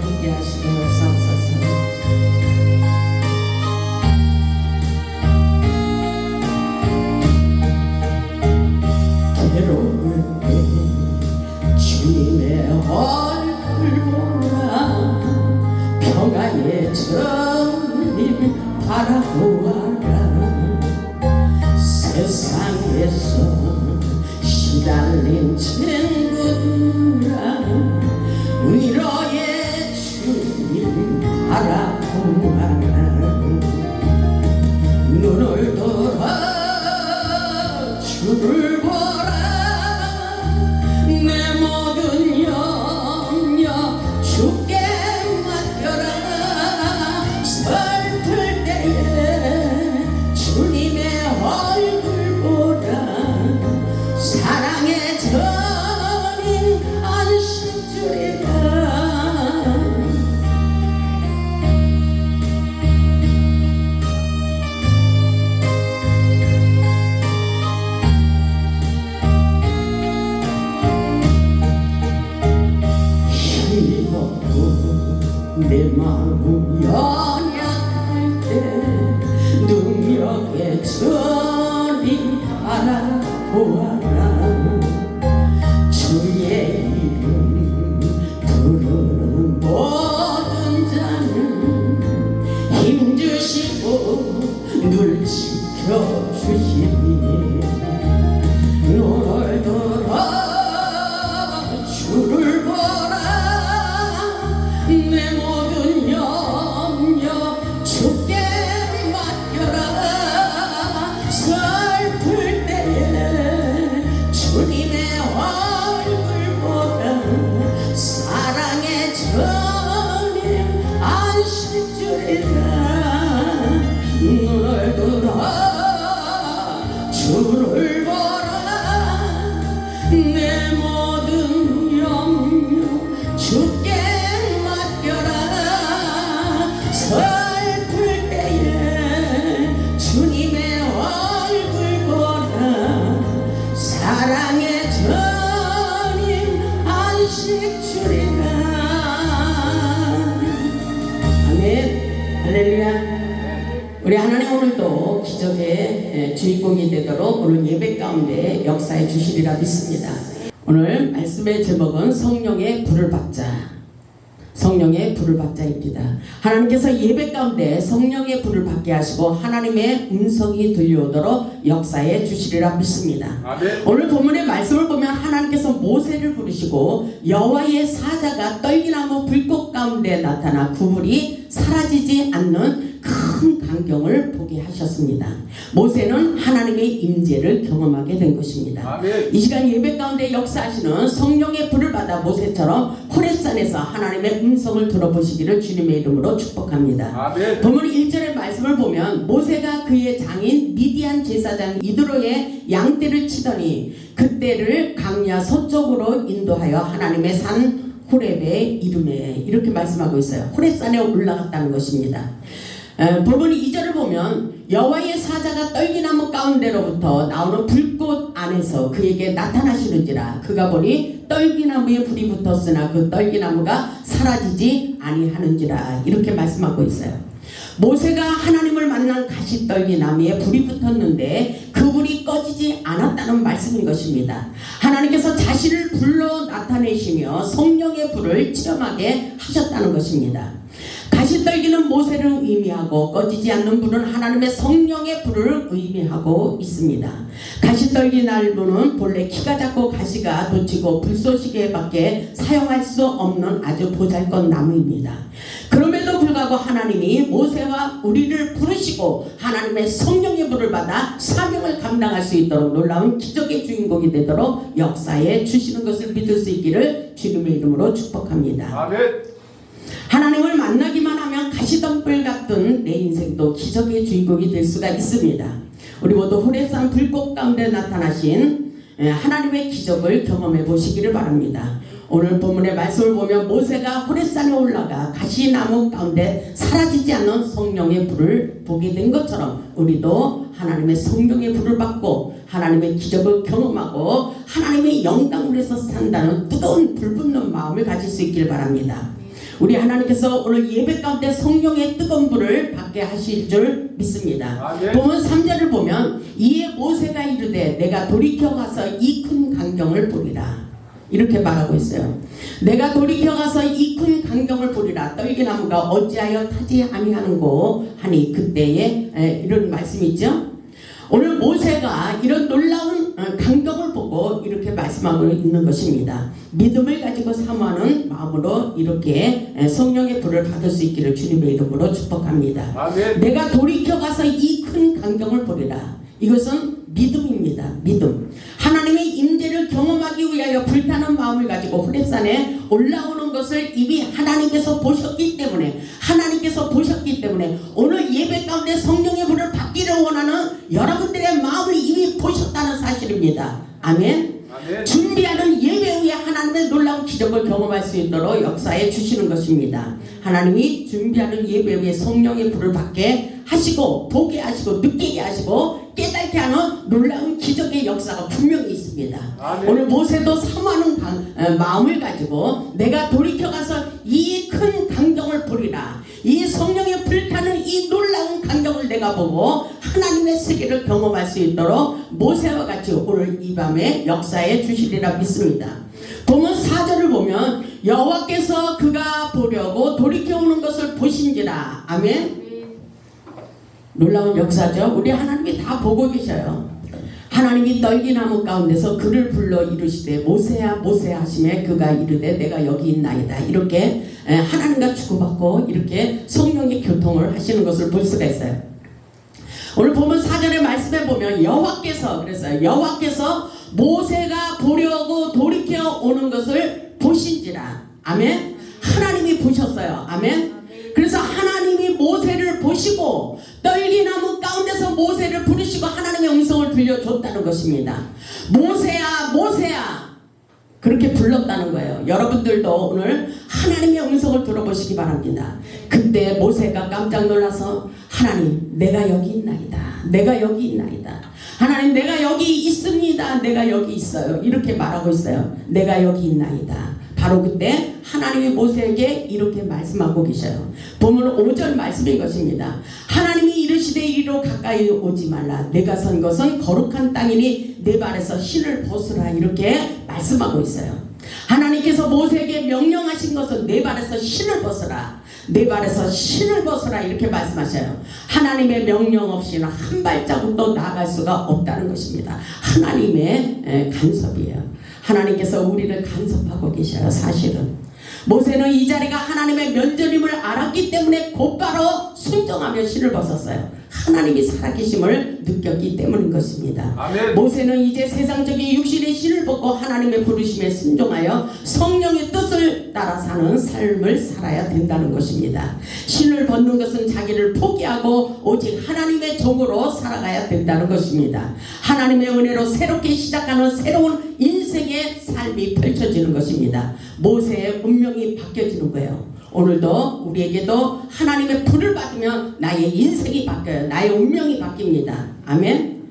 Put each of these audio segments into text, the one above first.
함께 하시옵소서. 괴로울 때 주님의 얼굴 보라, 평화의 주님 바라보아라. 세상에서 시달린 친구들아, 위로의 주님 바라보아라. 눈을 들어 주를 보라, 내 모든 염려 주께 맡겨라. 슬플 때에 주님의 얼굴 보라, 사랑의 전인 안식 주리라. 내 마음 연약할 때 능력의 주님 바라보아라. 주의 이름 부르는 모든 자는 힘주시고 늘 지켜주시니, 눈을 들어 주를 보라, 내 모든 염려 주께 맡겨라. 슬플 때에 주님의 얼굴 보라, 사랑의 주님 안식 주리라. 눈을 들어 주를 보라, 내 모든 염려 주께 슬플 때에 주님의 얼굴 보라, 사랑의 주님 안식 주리라. 아멘. 할렐루야. 우리 하나님 오늘도 기적의 주인공이 되도록 오늘 예배 가운데 역사해 주시리라 믿습니다. 오늘 말씀의 제목은 성령의 불을 받자. 성령의 불을 받자입니다. 하나님께서 예배 가운데 성령의 불을 받게 하시고 하나님의 음성이 들려오도록 역사해 주시리라 믿습니다. 아멘. 오늘 본문의 말씀을 보면 하나님께서 모세를 부르시고 여호와의 사자가 떨기나무 불꽃 가운데 나타나 그물이 사라지지 않는 큰 광경을 보게 하셨습니다. 모세는 하나님의 임재를 경험하게 된 것입니다. 아멘. 이 시간 예배 가운데 역사하시는 성령의 불을 받아 모세처럼 호렙산에서 하나님의 음성을 들어보시기를 주님의 이름으로 축복합니다. 아멘. 본문 1절의 말씀을 보면 모세가 그의 장인 미디안 제사장 이드로의 양떼를 치더니 그떼를 강야 서쪽으로 인도하여 하나님의 산 호렙의 이름에, 이렇게 말씀하고 있어요. 호렙산에 올라갔다는 것입니다. 본문 2절을 보면 여호와의 사자가 떨기나무 가운데로부터 나오는 불꽃 안에서 그에게 나타나시는지라, 그가 보니 떨기나무에 불이 붙었으나 그 떨기나무가 사라지지 아니하는지라, 이렇게 말씀하고 있어요. 모세가 하나님을 만난 가시떨기나무에 불이 붙었는데 그 불이 꺼지지 않았다는 말씀인 것입니다. 하나님께서 자신을 불러 나타내시며 성령의 불을 체험하게 하셨다는 것입니다. 가시떨기는 모세를 의미하고 꺼지지 않는 불은 하나님의 성령의 불을 의미하고 있습니다. 가시떨기 나무는 본래 키가 작고 가시가 돋치고 불쏘시개 밖에 사용할 수 없는 아주 보잘것 나무입니다. 그럼에도 불구하고 하나님이 모세와 우리를 부르시고 하나님의 성령의 불을 받아 사명을 감당할 수 있도록 놀라운 기적의 주인공이 되도록 역사해 주시는 것을 믿을 수 있기를 주님의 이름으로 축복합니다. 아멘. 하나님을 만나기만 하면 가시덤불 같은 내 인생도 기적의 주인공이 될 수가 있습니다. 우리 모두 호렙산 불꽃 가운데 나타나신 하나님의 기적을 경험해 보시기를 바랍니다. 오늘 본문의 말씀을 보면 모세가 호렙산에 올라가 가시나무 가운데 사라지지 않는 성령의 불을 보게 된 것처럼 우리도 하나님의 성령의 불을 받고 하나님의 기적을 경험하고 하나님의 영광을 위해서 산다는 뜨거운 불붙는 마음을 가질 수 있기를 바랍니다. 우리 하나님께서 오늘 예배 가운데 성령의 뜨거운 불을 받게 하실 줄 믿습니다. 보면 3절을 보면 이에 모세가 이르되 내가 돌이켜 가서 이 큰 광경을 보리라 이렇게 말하고 있어요. 내가 돌이켜 가서 이 큰 광경을 보리라. 떨기나무가 어찌하여 타지 아니하는고 하니 그때에 이런 말씀이 있죠. 오늘 모세가 이런 놀라운 광경을 보고 이렇게 말씀하고 있는 것입니다. 믿음을 가지고 사모하는 마음으로 이렇게 성령의 불을 받을 수 있기를 주님의 이름으로 축복합니다. 아멘. 내가 돌이켜 가서 이 큰 광경을 보리라. 이것은 믿음입니다. 믿음. 하나님의 임재를 경험하기 위하여 불타는 마음을 가지고 호렙산에 올라오는 것을 이미 하나님께서 보셨기 때문에 오늘 예배 가운데 성령의 불을 받기를 원하는 여러분들의 마음을 이미 보셨다는 사실입니다. 아멘. 준비하는 예배 후에 하나님의 놀라운 기적을 경험할 수 있도록 역사해 주시는 것입니다. 하나님이 준비하는 예배 후에 성령의 불을 받게 하시고 보게 하시고 느끼게 하시고 깨닫게 하는 놀라운 기적의 역사가 분명히 있습니다. 아멘. 오늘 모세도 사모하는 마음을 가지고 내가 돌이켜 가서 이 큰 광경을 보리라. 이 성령의 불타는 이 놀라운 광경을 내가 보고 하나님의 세계를 경험할 수 있도록 모세와 같이 오늘 이 밤에 역사해 주시리라 믿습니다. 보면 4절을 보면 여호와께서 그가 보려고 돌이켜 오는 것을 보신지라. 아멘. 놀라운 역사죠. 우리 하나님이 다 보고 계셔요. 하나님이 떨기나무 가운데서 그를 불러 이르시되 모세야 모세야 하시매 그가 이르되 내가 여기 있나이다. 이렇게 하나님과 주고받고 이렇게 성령의 교통을 하시는 것을 볼 수가 있어요. 오늘 보면 4절의 말씀에 보면 여호와께서 그랬어요. 여호와께서 모세가 보려고 돌이켜 오는 것을 보신지라. 아멘. 하나님이 보셨어요. 아멘. 그래서 하나님이 모세를 보시고 떨기나무 가운데서 모세를 부르시고 하나님의 음성을 들려줬다는 것입니다. 모세야 모세야 그렇게 불렀다는 거예요. 여러분들도 오늘 하나님의 음성을 들어보시기 바랍니다. 그때 모세가 깜짝 놀라서 하나님 내가 여기 있나이다. 내가 여기 있나이다. 하나님 내가 여기 있습니다. 내가 여기 있어요. 이렇게 말하고 있어요. 내가 여기 있나이다. 바로 그때 하나님이 모세에게 이렇게 말씀하고 계셔요. 보면 5절 말씀인 것입니다. 하나님이 이르시되 이리로 가까이 오지 말라. 내가 선 것은 거룩한 땅이니 내 발에서 신을 벗으라. 이렇게 말씀하고 있어요. 하나님께서 모세에게 명령하신 것은 내 발에서 신을 벗으라. 내 발에서 신을 벗으라. 이렇게 말씀하셔요. 하나님의 명령 없이는 한 발자국도 나아갈 수가 없다는 것입니다. 하나님의 간섭이에요. 하나님께서 우리를 간섭하고 계셔요. 사실은 모세는 이 자리가 하나님의 면전임을 알았기 때문에 곧바로 순종하며 신을 벗었어요. 하나님이 살아계심을 느꼈기 때문인 것입니다. 아멘. 모세는 이제 세상적인 육신의 신을 벗고 하나님의 부르심에 순종하여 성령의 뜻을 따라 사는 삶을 살아야 된다는 것입니다. 신을 벗는 것은 자기를 포기하고 오직 하나님의 종으로 살아가야 된다는 것입니다. 하나님의 은혜로 새롭게 시작하는 새로운 인생의 삶이 펼쳐지는 것입니다. 모세의 운명이 바뀌어지는 거예요. 오늘도 우리에게도 하나님의 불을 받으면 나의 인생이 바뀌어요. 나의 운명이 바뀝니다. 아멘.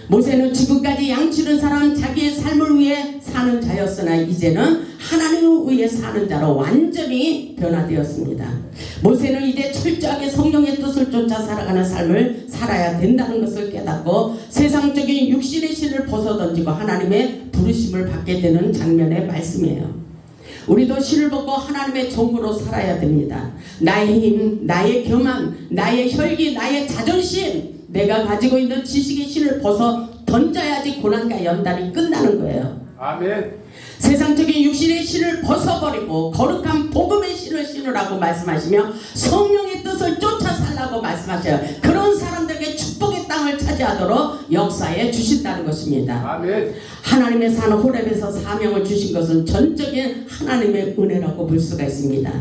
모세는 지금까지 양치는 사람 자기의 삶을 위해 사는 자였으나 이제는 하나님을 위해 사는 자로 완전히 변화되었습니다. 모세는 이제 철저하게 성령의 뜻을 쫓아 살아가는 삶을 살아야 된다는 것을 깨닫고 세상적인 육신의 신을 벗어던지고 하나님의 부르심을 받게 되는 장면의 말씀이에요. 우리도 신을 벗고 하나님의 종으로 살아야 됩니다. 나의 힘, 나의 교만, 나의 혈기, 나의 자존심, 내가 가지고 있는 지식의 신을 벗어 던져야지 고난과 연단이 끝나는 거예요. 아멘. 세상적인 육신의 신을 벗어버리고 거룩한 복음의 신을 신으라고 말씀하시며 성령의 뜻을 쫓아 살라고 말씀하셔요. 그런 사람들에게 축복의 땅을 차지하도록 역사해 주신다는 것입니다. 아멘. 하나님의 산 호렙에서 사명을 주신 것은 전적인 하나님의 은혜라고 볼 수가 있습니다.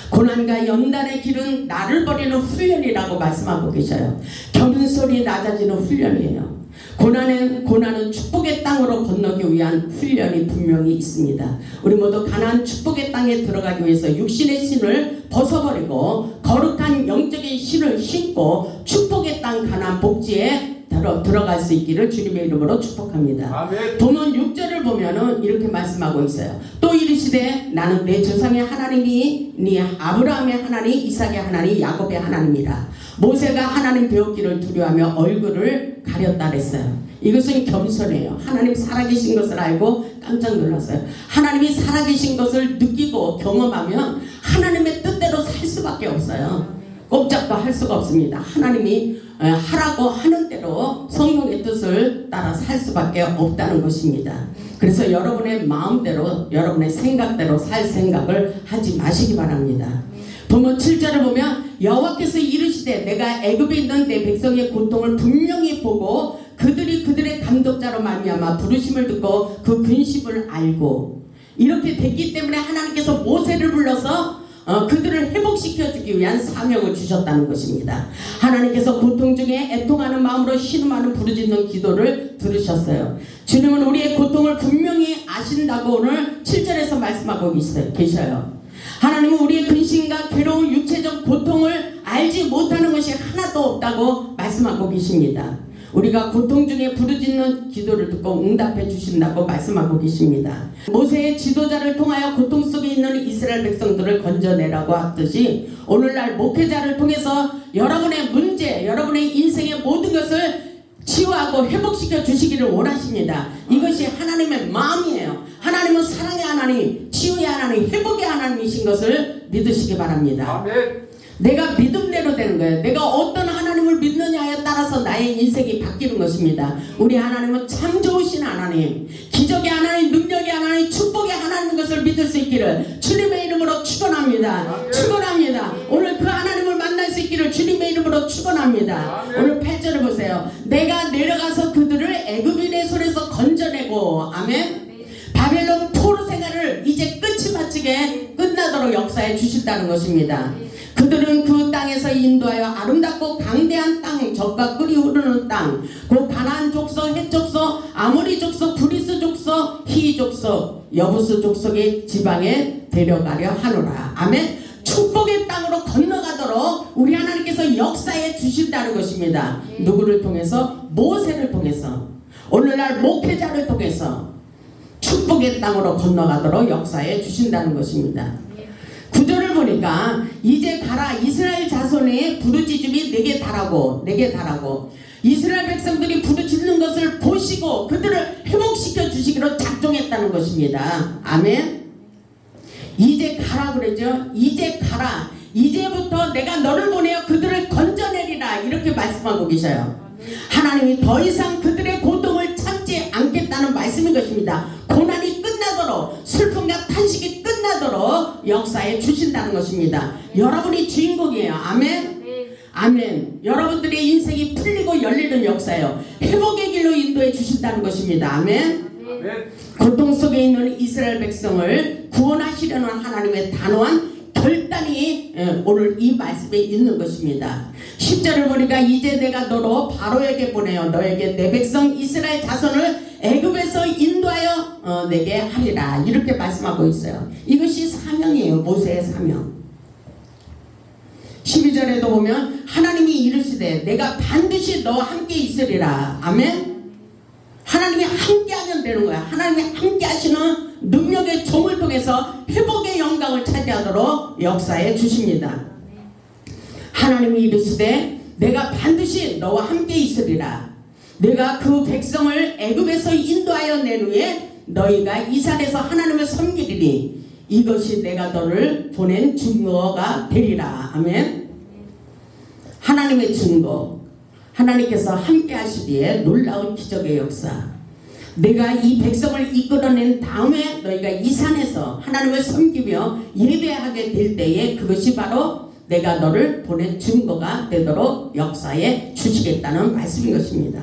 고난과 연단의 길은 나를 버리는 훈련이라고 말씀하고 계셔요. 경륜소리 낮아지는 훈련이에요. 고난은 축복의 땅으로 건너기 위한 훈련이 분명히 있습니다. 우리 모두 가나안 축복의 땅에 들어가기 위해서 육신의 신을 벗어버리고 거룩한 영적인 신을 신고 축복의 땅 가나안 복지에 들어갈 수 있기를 주님의 이름으로 축복합니다. 아멘. 본문 6절을 보면은 이렇게 말씀하고 있어요. 또 이르시되 나는 내 조상의 하나님이 네 아브라함의 하나님, 이삭의 하나님, 야곱의 하나님이라. 모세가 하나님 배웠기를 두려워하며 얼굴을 가렸다 그랬어요. 이것은 겸손해요. 하나님 살아계신 것을 알고 깜짝 놀랐어요. 하나님이 살아계신 것을 느끼고 경험하면 하나님의 뜻대로 살 수밖에 없어요. 꼼짝도 할 수가 없습니다. 하나님이 하라고 하는 대로 성령의 뜻을 따라 살 수밖에 없다는 것입니다. 그래서 여러분의 마음대로 여러분의 생각대로 살 생각을 하지 마시기 바랍니다. 본문 7절을 보면 여호와께서 이르시되 내가 애굽에 있는 내 백성의 고통을 분명히 보고 그들의 감독자로 말미암아 부르심을 듣고 그 근심을 알고 이렇게 됐기 때문에 하나님께서 모세를 불러서 그들을 회복시켜 주기 위한 사명을 주셨다는 것입니다. 하나님께서 고통 중에 애통하는 마음으로 신음하는 부르짖는 기도를 들으셨어요. 주님은 우리의 고통을 분명히 아신다고 오늘 7절에서 말씀하고 계셔요. 하나님은 우리의 근심과 괴로운 육체적 고통을 알지 못하는 것이 하나도 없다고 말씀하고 계십니다. 우리가 고통 중에 부르짖는 기도를 듣고 응답해 주신다고 말씀하고 계십니다. 모세의 지도자를 통하여 고통 속에 있는 이스라엘 백성들을 건져내라고 하듯이 오늘날 목회자를 통해서 여러분의 문제, 여러분의 인생의 모든 것을 치유하고 회복시켜 주시기를 원하십니다. 이것이 하나님의 마음이에요. 하나님은 사랑의 하나님, 치유의 하나님, 회복의 하나님이신 것을 믿으시기 바랍니다. 아멘. 내가 믿음대로 되는 거예요. 내가 어떤 하나님을 믿느냐에 따라서 나의 인생이 바뀌는 것입니다. 우리 하나님은 참 좋으신 하나님, 기적의 하나님, 능력의 하나님, 축복의 하나님인 것을 믿을 수 있기를 주님의 이름으로 축원합니다. 축원합니다. 오늘 그 하나님을 만날 수 있기를 주님의 이름으로 축원합니다. 오늘 8절을 보세요. 내가 내려가서 그들을 애굽인의 손에서 건져내고 아멘. 바벨론 포로 생활을 이제 끝이 마치게 끝나도록 역사해 주신다는 것입니다. 그들은 그 땅에서 인도하여 아름답고 강대한 땅, 젖과 꿀이 흐르는 땅, 그 가나안 족속, 헷 족속, 아모리 족속, 브리스 족속, 히 족속, 여부스 족속의 지방에 데려가려 하노라. 아멘. 축복의 땅으로 건너가도록 우리 하나님께서 역사해 주신다는 것입니다. 누구를 통해서? 모세를 통해서, 오늘날 목회자를 통해서 축복의 땅으로 건너가도록 역사해 주신다는 것입니다. 구절을 보니까 이제 가라 이스라엘 자손의 부르짖음이 내게 달하고 이스라엘 백성들이 부르짖는 것을 보시고 그들을 회복시켜 주시기로 작정했다는 것입니다. 아멘. 이제 가라 그러죠. 이제 가라. 이제부터 내가 너를 보내어 그들을 건져내리라 이렇게 말씀하고 계셔요. 하나님이 더 이상 그들의 고통을 참지 않겠다는 말씀인 것입니다. 고난이 끝나도록, 슬픔과 탄식이 끝나도록 역사해 주신다는 것입니다. 여러분이 주인공이에요. 아멘. 아멘. 여러분들의 인생이 풀리고 열리는 역사예요. 회복의 길로 인도해 주신다는 것입니다. 아멘. 고통 속에 있는 이스라엘 백성을 구원하시려는 하나님의 단호한 결단이 오늘 이 말씀에 있는 것입니다. 10절을 보니까 이제 내가 너로 바로에게 보내어 너에게 내 백성 이스라엘 자손을 애굽에서 인도하여 내게 하리라 이렇게 말씀하고 있어요. 이것이 사명이에요. 모세의 사명. 12절에도 보면 하나님이 이르시되 내가 반드시 너와 함께 있으리라. 아멘. 하나님이 함께하면 되는 거야. 하나님이 함께 하시는 능력의 종을 통해서 회복의 영광을 차지하도록 역사해 주십니다. 하나님이 이르시되 내가 반드시 너와 함께 있으리라. 내가 그 백성을 애굽에서 인도하여 낸 후에 너희가 이 산에서 하나님을 섬기리니 이것이 내가 너를 보낸 증거가 되리라. 아멘. 하나님의 증거, 하나님께서 함께 하시기에 놀라운 기적의 역사. 내가 이 백성을 이끌어낸 다음에 너희가 이 산에서 하나님을 섬기며 예배하게 될 때에 그것이 바로 내가 너를 보낸 증거가 되도록 역사해 주시겠다는 말씀인 것입니다.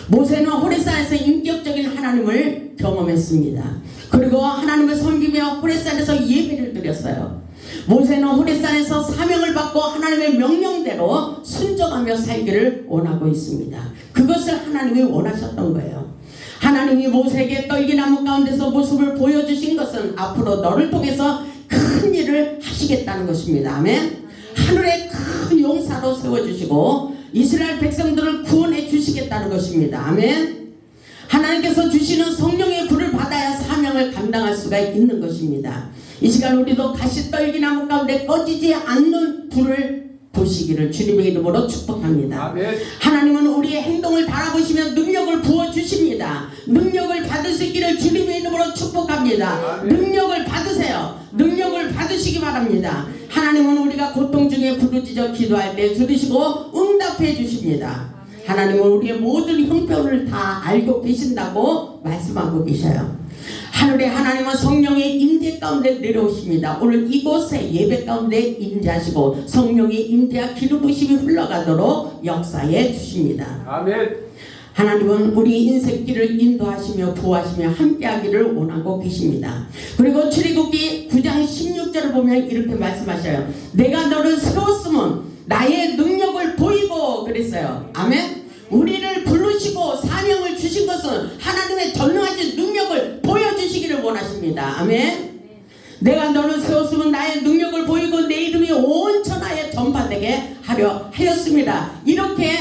모세는 호레산에서 인격적인 하나님을 경험했습니다. 그리고 하나님을 섬기며 호레산에서 예배를 드렸어요. 모세는 호레산에서 사명을 받고 하나님의 명령대로 순종하며 살기를 원하고 있습니다. 그것을 하나님이 원하셨던 거예요. 하나님이 모세에게 떨기나무 가운데서 모습을 보여주신 것은 앞으로 너를 통해서 큰 일을 하시겠다는 것입니다. 아멘. 하늘에 큰 용사로 세워주시고 이스라엘 백성들을 구원해 주시겠다는 것입니다. 아멘. 하나님께서 주시는 성령의 불을 받아야 사명을 감당할 수가 있는 것입니다. 이 시간 우리도 가시떨기나무 가운데 꺼지지 않는 불을 보시기를 주님의 이름으로 축복합니다. 아멘. 하나님은 우리의 행동을 바라보시며 능력을 부어주십니다. 능력을 받을 수 있기를 주님의 이름으로 축복합니다. 아멘. 능력을 받으세요. 능력을 받으시기 바랍니다. 하나님은 우리가 고통 중에 부르짖어 기도할 때 들으시고 응답해 주십니다. 하나님은 우리의 모든 형편을 다 알고 계신다고 말씀하고 계셔요. 하늘에 하나님은 성령의 임재 가운데 내려오십니다. 오늘 이곳에 예배 가운데 임재하시고 성령의 임재와 기름 부심이 흘러가도록 역사해 주십니다. 아멘. 하나님은 우리 인생길을 인도하시며 보호하시며 함께하기를 원하고 계십니다. 그리고 출애굽기 9장 16절을 보면 이렇게 말씀하셔요. 내가 너를 세웠으면 나의 능력을 보이고 그랬어요. 아멘. 우리를 부르시고 사명을 주신 것은 하나님의 전능하신 능력을 보여주시기를 원하십니다. 아멘. 내가 너를 세웠으면 나의 능력을 보이고 내 이름이 온 천하에 전파되게 하려 하였습니다. 이렇게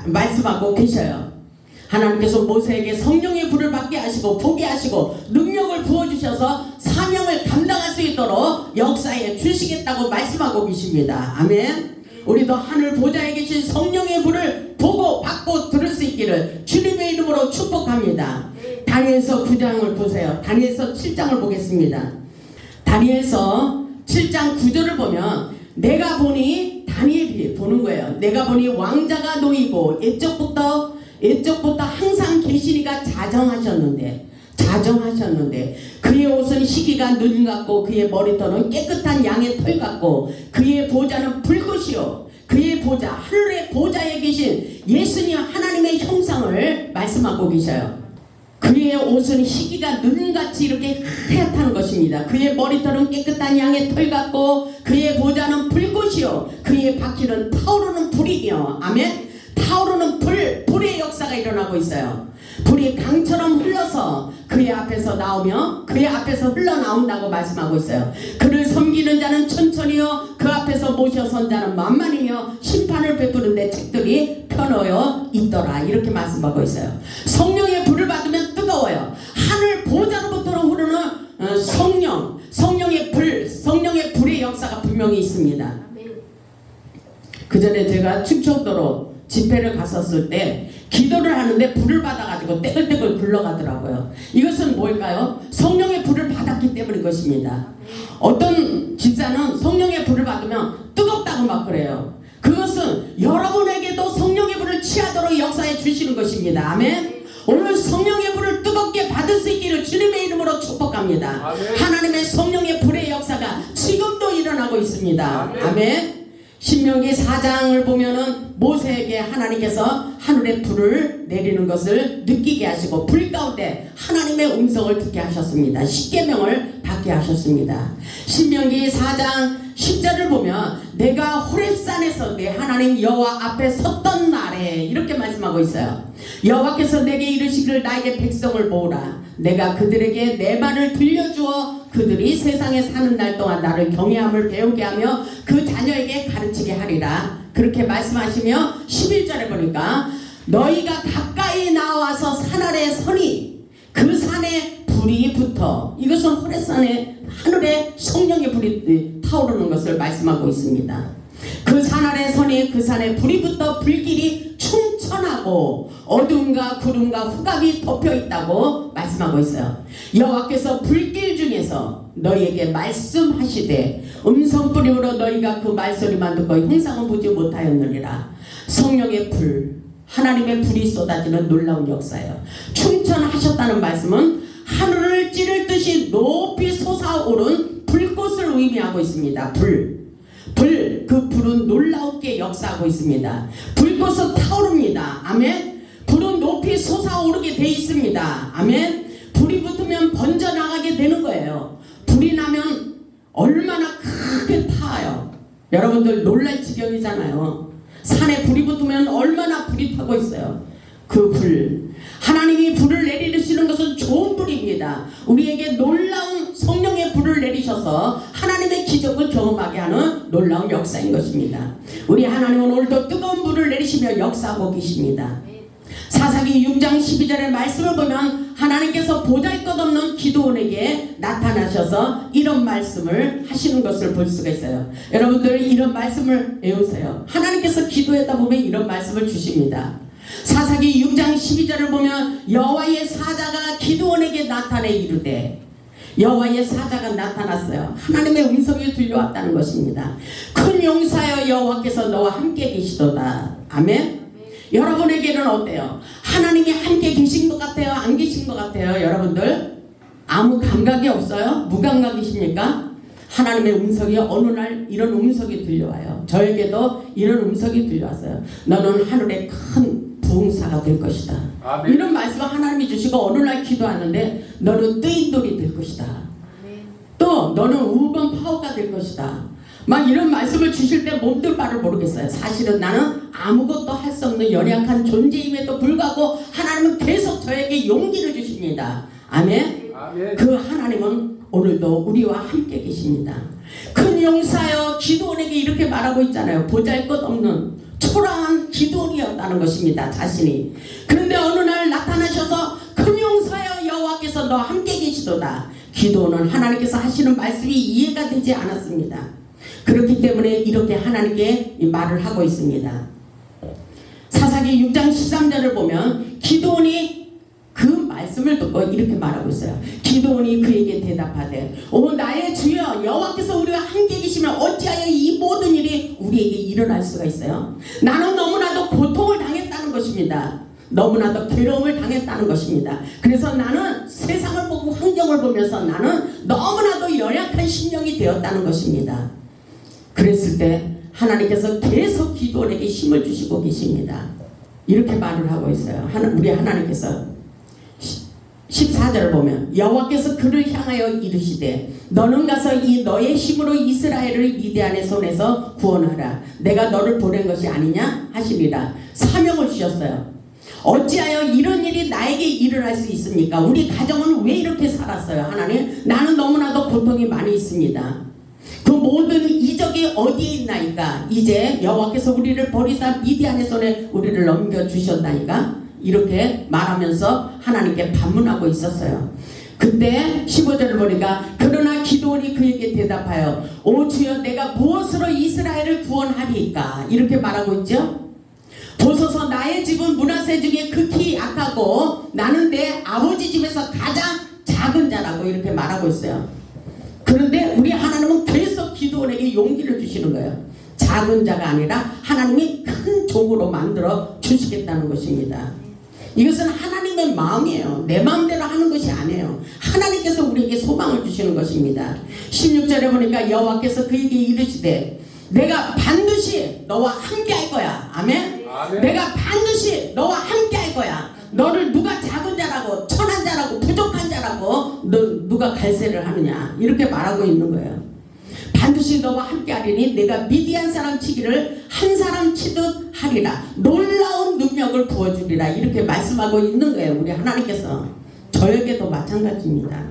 말씀하고 계셔요. 하나님께서 모세에게 성령의 불을 받게 하시고 보게 하시고 능력을 부어주셔서 사명을 감당할 수 있도록 역사에 주시겠다고 말씀하고 계십니다. 아멘. 우리도 하늘 보좌에 계신 성령의 불을 보고 받고 들을 수 있기를 주님의 이름으로 축복합니다. 다니엘서 9장을 보세요. 다니엘서 7장을 보겠습니다. 다니엘서 7장 9절을 보면 내가 보니 다니엘이 보는 거예요. 내가 보니 왕자가 놓이고 옛적부터 항상 계시니가 자정하셨는데 그의 옷은 희기가 눈 같고 그의 머리털은 깨끗한 양의 털 같고 그의 보좌는 불꽃이요 그의 보좌 하늘의 보좌에 계신 예수님 하나님의 형상을 말씀하고 계셔요. 그의 옷은 희기가 눈같이 이렇게 하얗다는 것입니다. 그의 머리털은 깨끗한 양의 털 같고 그의 보좌는 불꽃이요 그의 바퀴는 타오르는 불이요. 아멘. 타오르는 불의 역사가 일어나고 있어요. 불이 강처럼 흘러서 그의 앞에서 나오며 그의 앞에서 흘러나온다고 말씀하고 있어요. 그를 섬기는 자는 천천히요 그 앞에서 모셔선 자는 만만이며 심판을 베푸는 데 책들이 펴놓여 있더라. 이렇게 말씀하고 있어요. 성령의 불을 받으면 뜨거워요. 하늘 보좌로부터 흐르는 성령의 불의 역사가 분명히 있습니다. 그 전에 제가 충청도로 집회를 갔었을 때 기도를 하는데 불을 받아가지고 떼글떼글 굴러가더라고요. 이것은 뭘까요? 성령의 불을 받았기 때문인 것입니다. 어떤 집사는 성령의 불을 받으면 뜨겁다고 막 그래요. 그것은 여러분에게도 성령의 불을 취하도록 역사해 주시는 것입니다. 아멘. 오늘 성령의 불을 뜨겁게 받을 수 있기를 주님의 이름으로 축복합니다. 아멘. 하나님의 성령의 불의 역사가 지금도 일어나고 있습니다. 아멘. 아멘. 신명기 4장을 보면은 모세에게 하나님께서 하늘의 불을 내리는 것을 느끼게 하시고 불 가운데 하나님의 음성을 듣게 하셨습니다. 십계명을 받게 하셨습니다. 신명기 4장 10절을 보면 내가 호렙산에서 내 하나님 여호와 앞에 섰던 날에 이렇게 말씀하고 있어요. 여호와께서 내게 이르시기를 나에게 백성을 모으라. 내가 그들에게 내 말을 들려주어 그들이 세상에 사는 날 동안 나를 경외함을 배우게 하며 그 자녀에게 가르치게 하리라. 그렇게 말씀하시며 11절에 보니까 너희가 가까이 나와서 산 아래 서니 그 산에 불이 붙어 이것은 호렙산에 하늘에 성령의 불이 타오르는 것을 말씀하고 있습니다. 그 산 아래 서니 그 산에 불이 붙어 불길이 충천하고 어둠과 구름과 후각이 덮여 있다고 말씀하고 있어요. 여호와께서 불길 중에서 너희에게 말씀하시되 음성뿌림으로 너희가 그 말소리만 듣고 형상은 보지 못하였느니라. 성령의 불, 하나님의 불이 쏟아지는 놀라운 역사예요. 충천하셨다는 말씀은 하늘을 찌를 듯이 높이 솟아오른 불꽃을 의미하고 있습니다. 그 불은 놀라우게 역사하고 있습니다. 불꽃은 타오릅니다. 아멘. 불은 높이 솟아오르게 돼 있습니다. 아멘. 불이 붙으면 번져나가게 되는 거예요. 불이 나면 얼마나 크게 타요. 여러분들 놀랄 지경이잖아요. 산에 불이 붙으면 얼마나 불이 타고 있어요. 그 불, 하나님이 불을 내리시는 것은 좋은 불입니다. 우리에게 놀라운 성령의 불을 내리셔서 하나님의 기적을 경험하게 하는 놀라운 역사인 것입니다. 우리 하나님은 오늘도 뜨거운 불을 내리시며 역사하고 계십니다. 사사기 6장 12절의 말씀을 보면 하나님께서 보잘것없는 기드온에게 나타나셔서 이런 말씀을 하시는 것을 볼 수가 있어요. 여러분들 이런 말씀을 외우세요. 하나님께서 기도했다 보면 이런 말씀을 주십니다. 사사기 6장 12절을 보면 여호와의 사자가 기드온에게 나타내 이르되, 여호와의 사자가 나타났어요. 하나님의 음성이 들려왔다는 것입니다. 큰 용사여 여호와께서 너와 함께 계시도다. 아멘. 여러분에게는 어때요? 하나님이 함께 계신 것 같아요? 안 계신 것 같아요? 여러분들 아무 감각이 없어요? 무감각이십니까? 하나님의 음성이 어느 날 이런 음성이 들려와요. 저에게도 이런 음성이 들려왔어요. 너는 하늘의 큰 부흥사가 될 것이다. 아멘. 이런 말씀을 하나님이 주시고 어느 날 기도하는데 너는 뜨인돌이 될 것이다. 아멘. 또 너는 우번 파워가 될 것이다. 막 이런 말씀을 주실 때 몸둘 바를 모르겠어요. 사실은 나는 아무것도 할 수 없는 연약한 존재임에도 불구하고 하나님은 계속 저에게 용기를 주십니다. 아멘. 아멘. 그 하나님은 오늘도 우리와 함께 계십니다. 큰 용사여 기드온에게 이렇게 말하고 있잖아요. 보잘것없는 초라한 기드온이었다는 것입니다. 자신이. 그런데 어느 날 나타나셔서 큰 용사여 여호와께서 너와 함께 계시도다. 기드온은 하나님께서 하시는 말씀이 이해가 되지 않았습니다. 그렇기 때문에 이렇게 하나님께 말을 하고 있습니다. 사사기 6장 13절을 보면 기드온이 그 말씀을 듣고 이렇게 말하고 있어요. 기드온이 그에게 대답하되, 오 나의 주여 여호와께서 우리와 함께 계시면 어찌하여 이 모든 일이 우리에게 일어날 수가 있어요? 나는 너무나도 고통을 당했다는 것입니다. 너무나도 괴로움을 당했다는 것입니다. 그래서 나는 세상을 보고 환경을 보면서 나는 너무나도 연약한 심령이 되었다는 것입니다. 그랬을 때 하나님께서 계속 기드온에게 힘을 주시고 계십니다. 이렇게 말을 하고 있어요. 우리 하나님께서 14절을 보면 여호와께서 그를 향하여 이르시되 너는 가서 이 너의 힘으로 이스라엘을 미디안의 손에서 구원하라. 내가 너를 보낸 것이 아니냐 하시리라. 사명을 주셨어요. 어찌하여 이런 일이 나에게 일어날 수 있습니까? 우리 가정은 왜 이렇게 살았어요? 하나님, 나는 너무나도 고통이 많이 있습니다. 그 모든 이적이 어디에 있나이까? 이제 여호와께서 우리를 버리사 미디안의 손에 우리를 넘겨주셨다니까? 이렇게 말하면서 하나님께 반문하고 있었어요. 그때 15절을 보니까 그러나 기드온이 그에게 대답하여 오 주여 내가 무엇으로 이스라엘을 구원하리까? 이렇게 말하고 있죠. 보소서 나의 집은 므낫세 중에 극히 약하고 나는 내 아버지 집에서 가장 작은 자라고 이렇게 말하고 있어요. 그런데 우리 하나님은 계속 기드온에게 용기를 주시는 거예요. 작은 자가 아니라 하나님이 큰 종으로 만들어 주시겠다는 것입니다. 이것은 하나님의 마음이에요. 내 마음대로 하는 것이 아니에요. 하나님께서 우리에게 소망을 주시는 것입니다. 16절에 보니까 여호와께서 그에게 이르시되 내가 반드시 너와 함께 할 거야. 아멘? 아멘. 내가 반드시 너와 함께 할 거야. 너를 누가 작은 자라고 천한 자라고 부족한 자라고 누가 갈세를 하느냐 이렇게 말하고 있는 거예요. 반드시 너와 함께 하리니 내가 미디안 사람 치기를 한 사람 치듯 하리라. 놀라운 능력을 부어주리라. 이렇게 말씀하고 있는 거예요. 우리 하나님께서. 저에게도 마찬가지입니다.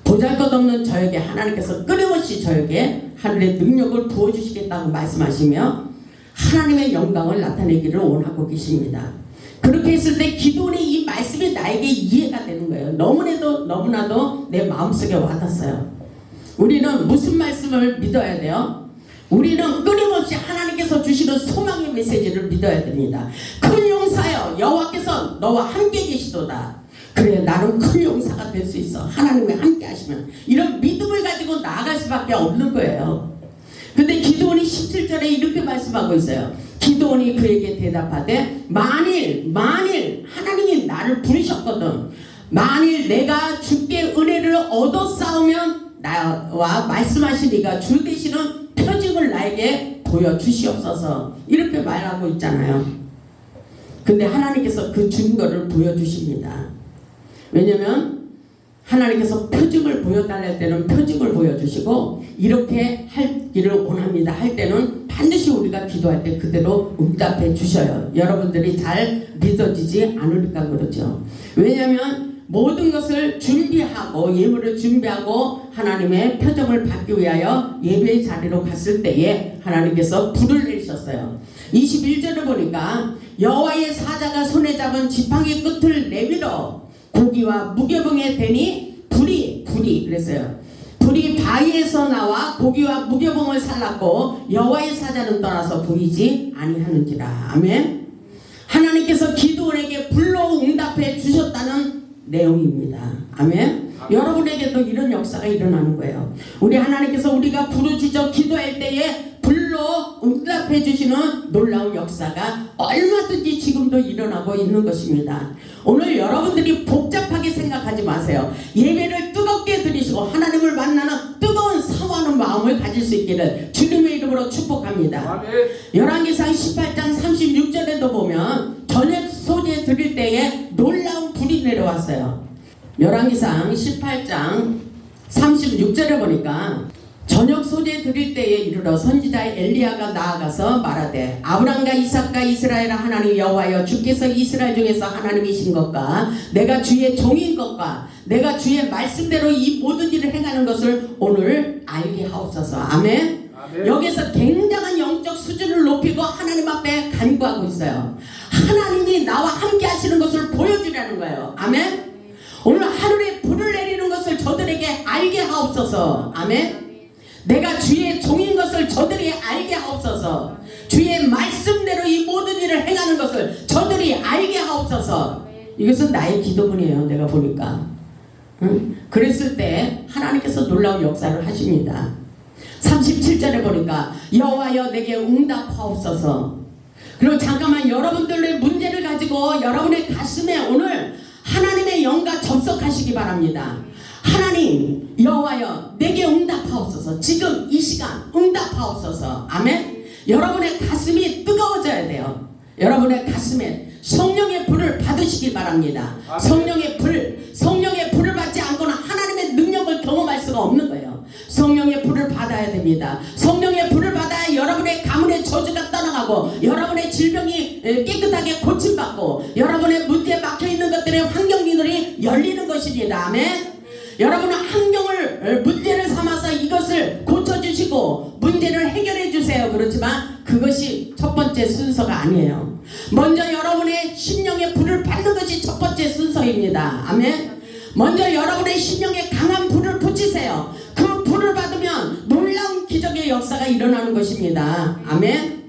보잘것없는 저에게 하나님께서 끊임없이 저에게 하늘의 능력을 부어주시겠다고 말씀하시며 하나님의 영광을 나타내기를 원하고 계십니다. 그렇게 했을 때 기드온의 이 말씀이 나에게 이해가 되는 거예요. 너무나도 내 마음속에 와닿았어요. 우리는 무슨 말씀을 믿어야 돼요? 우리는 끊임없이 하나님께서 주시는 소망의 메시지를 믿어야 됩니다. 큰 용사여 여호와께서 너와 함께 계시도다. 그래 나는 큰 용사가 될 수 있어. 하나님이 함께 하시면. 이런 믿음을 가지고 나아갈 수밖에 없는 거예요. 근데 기드온이 17절에 이렇게 말씀하고 있어요. 기드온이 그에게 대답하되 만일 하나님이 나를 부르셨거든. 만일 내가 주께 은혜를 얻어싸우면 나와 말씀하시니까 주 되시는 표징을 나에게 보여주시옵소서. 이렇게 말하고 있잖아요. 근데 하나님께서 그 증거를 보여주십니다. 왜냐면 하나님께서 표징을 보여달랄 때는 표징을 보여주시고 이렇게 하기를 원합니다 할 때는 반드시 우리가 기도할 때 그대로 응답해 주셔요. 여러분들이 잘 믿어지지 않으니까 그러죠. 왜냐하면 모든 것을 준비하고 예물을 준비하고 하나님의 표정을 받기 위하여 예배의 자리로 갔을 때에 하나님께서 불을 내리셨어요. 21절을 보니까 여호와의 사자가 손에 잡은 지팡이 끝을 내밀어 고기와 무교병에 대니 불이 그랬어요. 불이 바위에서 나와 고기와 무교병을 살랐고 여호와의 사자는 떠나서 보이지 아니하는지라. 아멘. 하나님께서 기드온에게 불로 응답해 주셨다는 내용입니다. 아멘. 여러분에게도 이런 역사가 일어나는 거예요. 우리 하나님께서 우리가 부르짖어 기도할 때에 불로 응답해 주시는 놀라운 역사가 얼마든지 지금도 일어나고 있는 것입니다. 오늘 여러분들이 복잡하게 생각하지 마세요. 예배를 뜨겁게 드리시고 하나님을 만나는 뜨거운 사모하는 마음을 가질 수 있기를 주님의 이름으로 축복합니다. 열왕기상 18장 36절에도 보면 저녁 소재 드릴 때에 놀라운 불이 내려왔어요. 열왕기상 18장 36절에 보니까 저녁 소재 드릴 때에 이르러 선지자 엘리야가 나아가서 말하되 아브람과 이삭과 이스라엘의 하나님 여호와여 주께서 이스라엘 중에서 하나님이신 것과 내가 주의 종인 것과 내가 주의 말씀대로 이 모든 일을 행하는 것을 오늘 알게 하옵소서. 아멘. 여기서 굉장한 영적 수준을 높이고 하나님 앞에 간구하고 있어요. 하나님이 나와 함께 하시는 것을 보여주려는 거예요. 아멘. 오늘 하늘에 불을 내리는 것을 저들에게 알게 하옵소서. 아멘. 내가 주의 종인 것을 저들이 알게 하옵소서. 주의 말씀대로 이 모든 일을 행하는 것을 저들이 알게 하옵소서. 이것은 나의 기도문이에요. 내가 보니까. 그랬을 때 하나님께서 놀라운 역사를 하십니다. 37절에 보니까 여호와여 내게 응답하옵소서. 그리고 잠깐만 여러분들의 문제를 가지고 여러분의 가슴에 오늘 하나님의 영과 접속하시기 바랍니다. 하나님 여호와여 내게 응답하옵소서. 지금 이 시간 응답하옵소서. 아멘. 여러분의 가슴이 뜨거워져야 돼요. 여러분의 가슴에 성령의 불을 받으시기 바랍니다. 성령의 불을 받지 않고는 하나님의 능력을 경험할 수가 없는 거예요. 성령의 불을 받아야 됩니다. 성령의 불을 받아야 여러분의 가문의 저주가 떠나가고 여러분의 질병이 깨끗하게 고침받고 여러분의 문제에 막혀있는 것들의 환경들이 열리는 것입니다. 아멘. 여러분은 환경을 문제를 삼아서 이것을 고쳐주시고 문제를 해결해 주세요. 그렇지만 그것이 첫 번째 순서가 아니에요. 먼저 여러분의 심령의 불을 받는 것이 첫 번째 순서입니다. 아멘. 먼저 여러분의 심령에 강한 불을 붙이세요. 그 불을 받으면 놀라운 기적의 역사가 일어나는 것입니다. 아멘.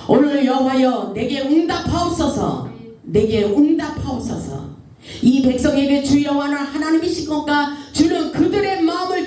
오늘 여호와여 내게 응답하옵소서. 내게 응답하옵소서. 이 백성에게 주 여호와는 하나님이신 것과 주는 그들의 마음을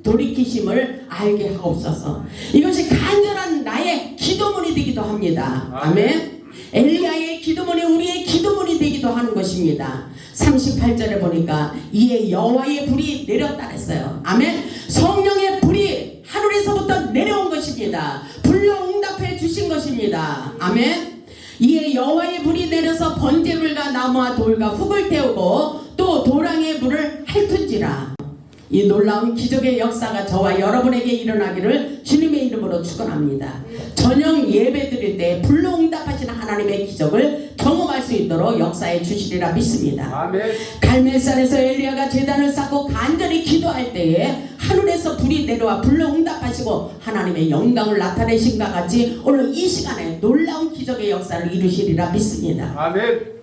돌이키심을 알게 하옵소서. 이것이 간절한 나의 기도문이 되기도 합니다. 아멘. 엘리야의 기도문이 우리의 기도문이 되기도 하는 것입니다. 38절에 보니까 이에 여호와의 불이 내렸다 했어요. 아멘. 성령의 불이 하늘에서부터 내려온 것입니다. 불로 응답해 주신 것입니다. 아멘. 이에 여호와의 불이 내려서 번제물과 나무와 돌과 흙을 태우고 또 도랑의 불을 핥은지라. 이 놀라운 기적의 역사가 저와 여러분에게 일어나기를 주님의 이름으로 축원합니다. 저녁 예배 드릴 때 불로 응답하시는 하나님의 기적을 경험할 수 있도록 역사해 주시리라 믿습니다. 아멘. 갈멜산에서 엘리야가 제단을 쌓고 간절히 기도할 때에 하늘에서 불이 내려와 불로 응답하시고 하나님의 영광을 나타내신과 같이 오늘 이 시간에 놀라운 기적의 역사를 이루시리라 믿습니다. 아멘.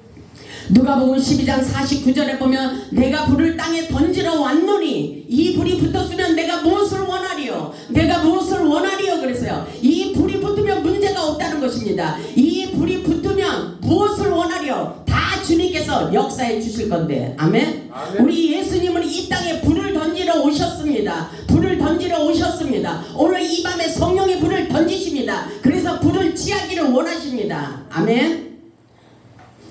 누가복음 12장 49절에 보면 내가 불을 땅에 던지러 왔노니 이 불이 붙었으면 내가 무엇을 원하리요? 내가 무엇을 원하리요? 그랬어요. 이 불이 붙으면 문제가 없다는 것입니다. 이 불이 붙으면 무엇을 원하리요? 다 주님께서 역사해 주실 건데. 아멘. 아멘. 우리 예수님은 이 땅에 불을 던지러 오셨습니다. 불을 던지러 오셨습니다. 오늘 이 밤에 성령의 불을 던지십니다. 그래서 불을 취하기를 원하십니다. 아멘.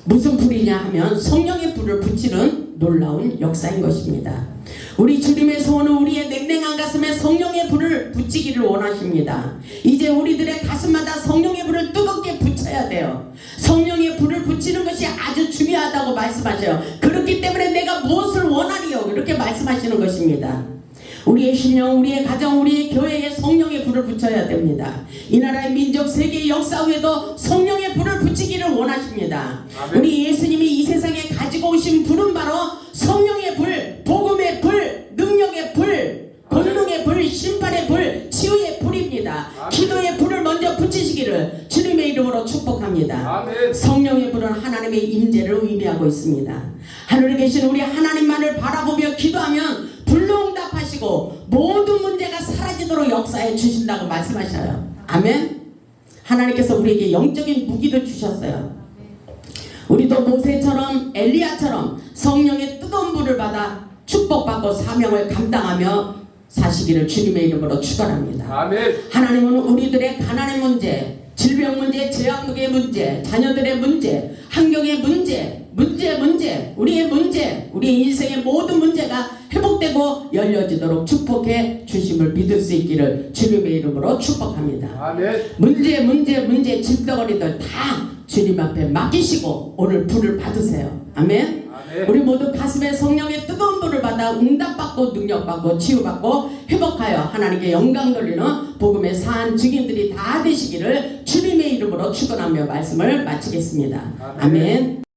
무슨 불이냐 하면 성령의 불을 붙이는 놀라운 역사인 것입니다. 우리 주님의 소원은 우리의 냉랭한 가슴에 성령의 불을 붙이기를 원하십니다. 이제 우리들의 가슴마다 성령의 불을 뜨겁게 붙여야 돼요. 성령의 불을 붙이는 것이 아주 중요하다고 말씀하셔요. 그렇기 때문에 내가 무엇을 원하리요? 이렇게 말씀하시는 것입니다. 우리의 신령, 우리의 가정, 우리의 교회에 성령의 불을 붙여야 됩니다. 이 나라의 민족, 세계의 역사 위에도 성령의 불을 붙이기를 원하십니다. 아멘. 우리 예수님이 이 세상에 가지고 오신 불은 바로 성령의 불, 복음의 불, 능력의 불, 권능의 불, 심판의 불, 치유의 불입니다. 아멘. 기도의 불을 먼저 붙이시기를 주님의 이름으로 축복합니다. 아멘. 성령의 불은 하나님의 임재를 의미하고 있습니다. 하늘에 계신 우리 하나님만을 바라보며 기도하면 불로 응답하시고 모든 문제가 사라지도록 역사해 주신다고 말씀하셔요. 아멘. 하나님께서 우리에게 영적인 무기를 주셨어요. 우리도 모세처럼 엘리야처럼 성령의 뜨거운 불을 받아 축복받고 사명을 감당하며 사시기를 주님의 이름으로 축원합니다. 아멘. 하나님은 우리들의 가난의 문제, 질병 문제, 재앙의 문제, 자녀들의 문제, 환경의 문제, 우리의 문제, 우리의 인생의 모든 문제가 회복되고 열려지도록 축복해 주심을 믿을 수 있기를 주님의 이름으로 축복합니다. 아멘. 문제 짐덩어리들 다 주님 앞에 맡기시고 오늘 불을 받으세요. 아멘. 아멘. 우리 모두 가슴에 성령의 뜨거운 불을 받아 응답받고 능력받고 치유받고 회복하여 하나님께 영광 돌리는 복음의 사한 증인들이 다 되시기를 주님의 이름으로 축원하며 말씀을 마치겠습니다. 아멘. 아멘.